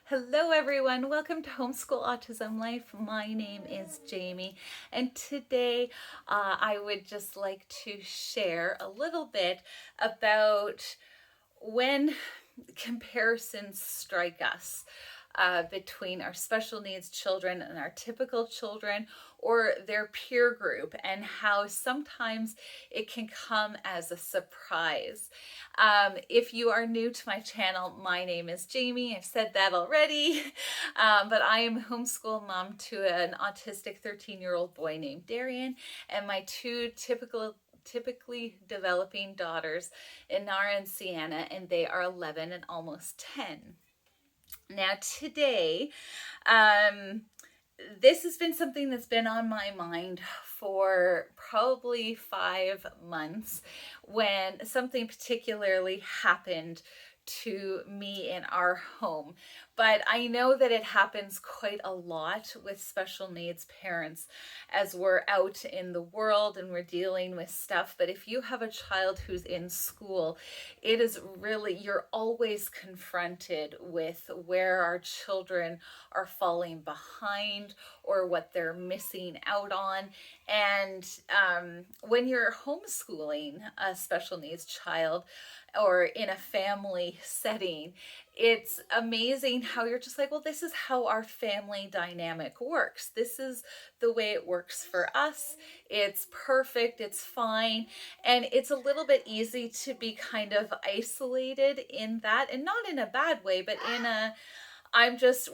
Hello everyone, welcome to Homeschool Autism Life. My name is Jamie, and today I would just like to share a little bit about when comparisons strike us between our special needs children and our typical children or their peer group, and how sometimes it can come as a surprise. If you are new to my channel, my name is Jamie. I've said that already, but I am a homeschool mom to an autistic 13-year-old boy named Darrion, and my two typically developing daughters, Inara and Ceana, and they are 11 and almost 10. Now today, this has been something that's been on my mind for probably 5 months, when something particularly happened to me in our home. But I know that it happens quite a lot with special needs parents as we're out in the world and we're dealing with stuff. But if you have a child who's in school, it is really, you're always confronted with where our children are falling behind or what they're missing out on. And when you're homeschooling a special needs child or in a family setting, it's amazing how you're just like, well, this is how our family dynamic works. This is the way it works for us. It's perfect. It's fine. And it's a little bit easy to be kind of isolated in that, and not in a bad way, but in a,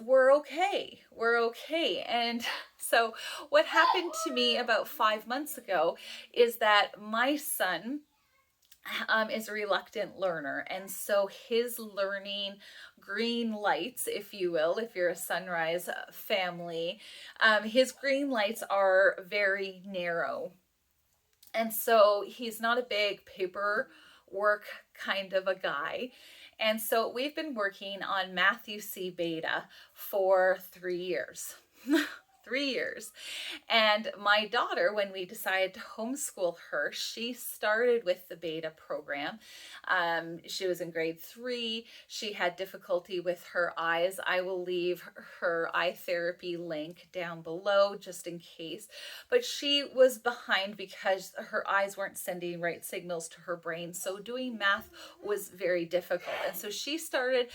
we're okay. We're okay. And so what happened to me about 5 months ago is that my son is a reluctant learner, and so his learning green lights, if you will, if you're a Sunrise family, his green lights are very narrow, and so he's not a big paperwork kind of a guy. And so we've been working on Matthew C beta for 3 years. 3 years. And my daughter, when we decided to homeschool her, she started with the beta program. She was in grade 3. She had difficulty with her eyes. I will leave her eye therapy link down below just in case. But she was behind because her eyes weren't sending right signals to her brain. So doing math was very difficult. And so she started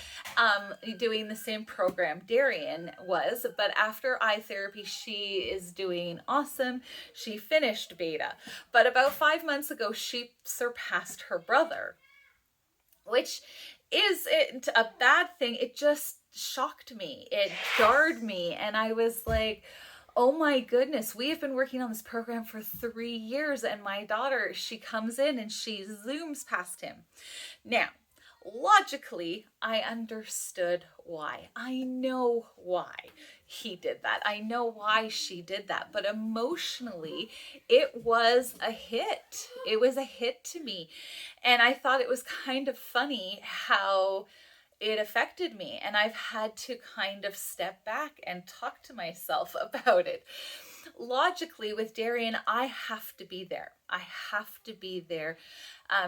doing the same program Darrion was, but after eye therapy, she is doing awesome. She finished beta. But about 5 months ago, she surpassed her brother, which isn't a bad thing. It just shocked me. It jarred me. And I was like, oh my goodness, we have been working on this program for 3 years. And my daughter, she comes in and she zooms past him. Now, logically, I understood why. I know why he did that. I know why she did that. But emotionally, it was a hit. It was a hit to me. And I thought it was kind of funny how it affected me. And I've had to kind of step back and talk to myself about it. Logically, with Darrion, I have to be there. I have to be there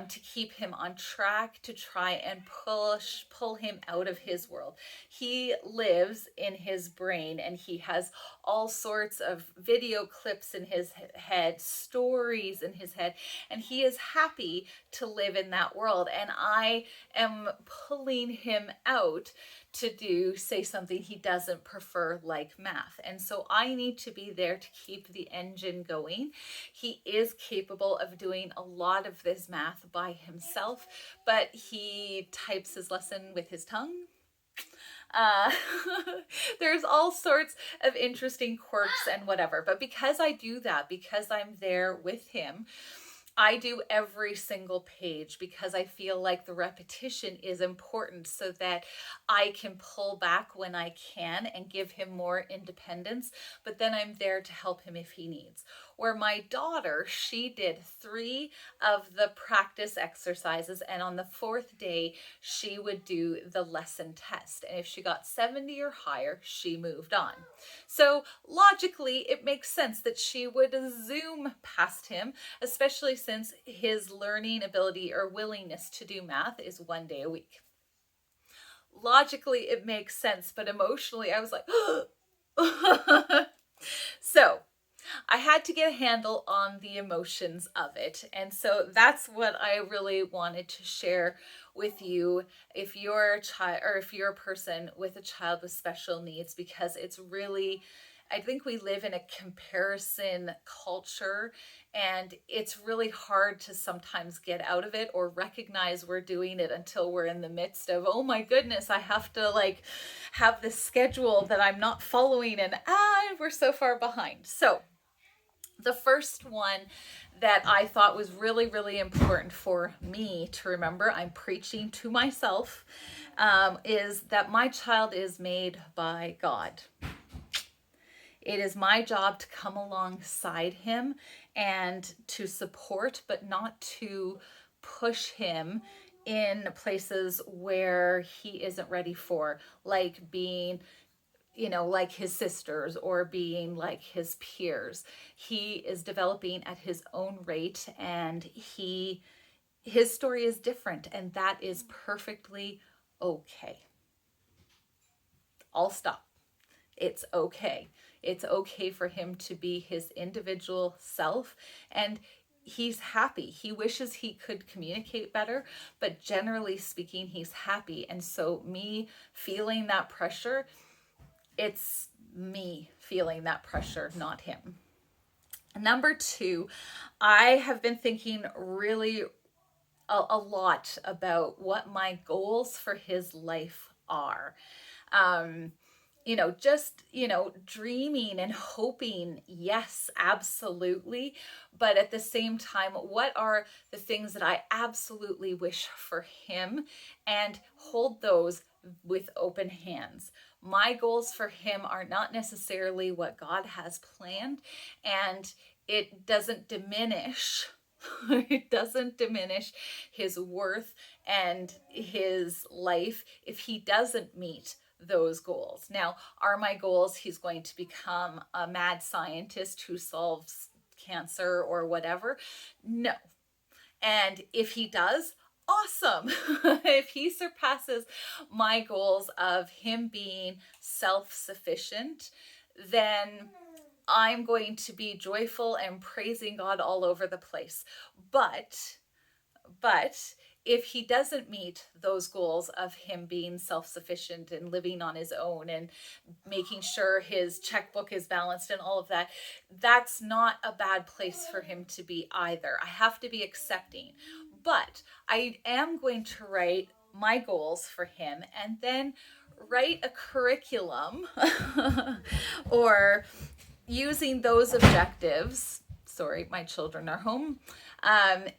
to keep him on track, to try and pull him out of his world. He lives in his brain, and he has all sorts of video clips in his head, stories in his head, and he is happy to live in that world. And I am pulling him out to do, say, something he doesn't prefer, like math. And so I need to be there to keep the engine going. He is capable of doing a lot of this math by himself, but he types his lesson with his tongue. Uh, there's all sorts of interesting quirks and whatever. But because I do that, because I'm there with him, I do every single page because I feel like the repetition is important so that I can pull back when I can and give him more independence, but then I'm there to help him if he needs. Where my daughter, she did 3 of the practice exercises, and on the 4th day, she would do the lesson test. And if she got 70 or higher, she moved on. So logically, it makes sense that she would zoom past him, especially since his learning ability or willingness to do math is 1 day a week. logically it makes sense, but emotionally I was like, so I had to get a handle on the emotions of it. And so that's what I really wanted to share with you if you're a child, or if you're a person with a child with special needs, because it's really, I think we live in a comparison culture, and it's really hard to sometimes get out of it or recognize we're doing it until we're in the midst of, oh my goodness, I have to like have this schedule that I'm not following, and we're so far behind. So the first one that I thought was really, really important for me to remember, I'm preaching to myself, is that my child is made by God. It is my job to come alongside him and to support, but not to push him in places where he isn't ready for, like being, like his sisters or being like his peers. He is developing at his own rate, and his story is different, and that is perfectly okay. I'll stop. It's okay. It's okay for him to be his individual self, and he's happy. He wishes he could communicate better, but generally speaking, he's happy. And so me feeling that pressure, it's me feeling that pressure, not him. Number two, I have been thinking really a lot about what my goals for his life are. Just, dreaming and hoping, yes, absolutely. But at the same time, what are the things that I absolutely wish for him, and hold those with open hands. My goals for him are not necessarily what God has planned, and it doesn't diminish it doesn't diminish his worth and his life if he doesn't meet those goals. Now, are my goals he's going to become a mad scientist who solves cancer or whatever? No. And if he does, awesome. If he surpasses my goals of him being self-sufficient, then I'm going to be joyful and praising God all over the place. But if he doesn't meet those goals of him being self-sufficient and living on his own and making sure his checkbook is balanced and all of that, that's not a bad place for him to be either. I have to be accepting. But I am going to write my goals for him, and then write a curriculum or using those objectives. Sorry, my children are home.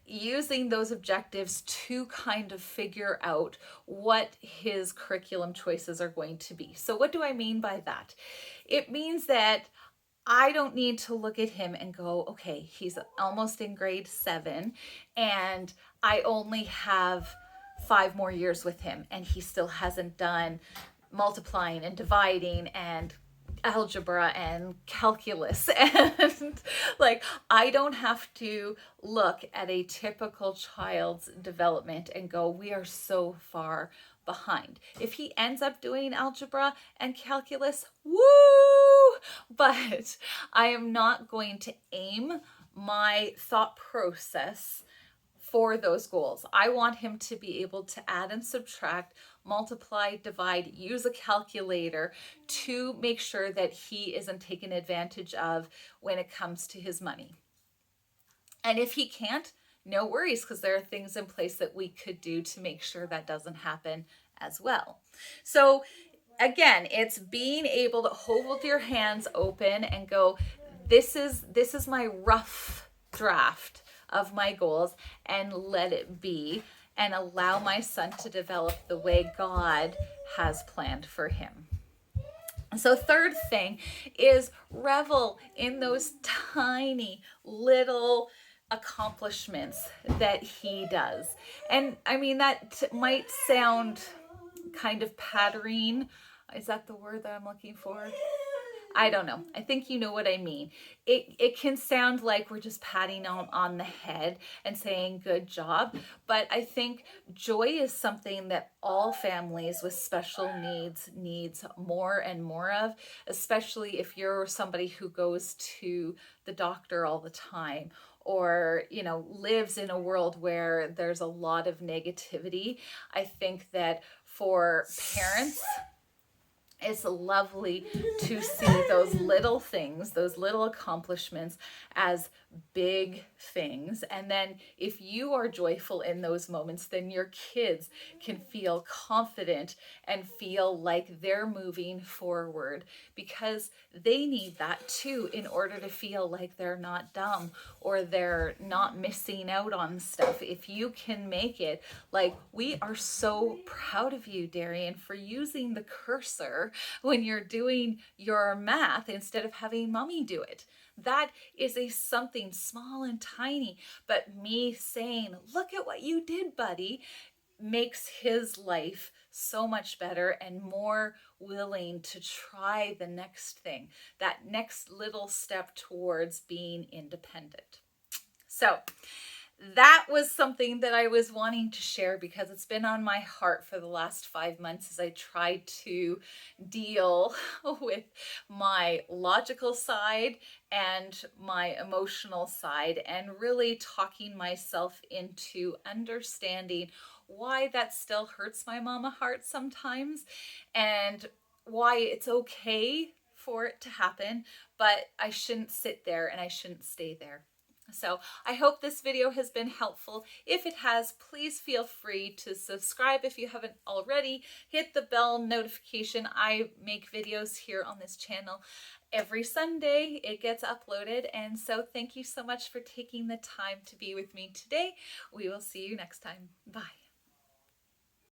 Using those objectives to kind of figure out what his curriculum choices are going to be. So what do I mean by that? It means that I don't need to look at him and go, okay, he's almost in grade 7 and I only have 5 more years with him and he still hasn't done multiplying and dividing and algebra and calculus. And like, I don't have to look at a typical child's development and go, we are so far behind. If he ends up doing algebra and calculus, woo! But I am not going to aim my thought process for those goals. I want him to be able to add and subtract, multiply, divide, use a calculator to make sure that he isn't taken advantage of when it comes to his money. And if he can't, no worries, because there are things in place that we could do to make sure that doesn't happen as well. So again, it's being able to hold your hands open and go, this is my rough draft of my goals, and let it be, and allow my son to develop the way God has planned for him. So third thing is revel in those tiny little accomplishments that he does. And I mean, that might sound kind of pattering. Is that the word that I'm looking for? I don't know. I think you know what I mean. It can sound like we're just patting them on the head and saying good job, but I think joy is something that all families with special needs more and more of, especially if you're somebody who goes to the doctor all the time, or lives in a world where there's a lot of negativity. I think that for parents, it's lovely to see those little things, those little accomplishments as big things. And then if you are joyful in those moments, then your kids can feel confident and feel like they're moving forward, because they need that too in order to feel like they're not dumb or they're not missing out on stuff. If you can make it, like, we are so proud of you, Darrion, for using the cursor when you're doing your math instead of having mommy do it. That is something small and tiny, but me saying, look at what you did, buddy, makes his life so much better and more willing to try the next thing, that next little step towards being independent. So that was something that I was wanting to share because it's been on my heart for the last 5 months as I tried to deal with my logical side and my emotional side, and really talking myself into understanding why that still hurts my mama heart sometimes, and why it's okay for it to happen, but I shouldn't sit there and I shouldn't stay there. So I hope this video has been helpful. If it has, please feel free to subscribe if you haven't already. Hit the bell notification. I make videos here on this channel every Sunday. It gets uploaded. And so thank you so much for taking the time to be with me today. We will see you next time. Bye.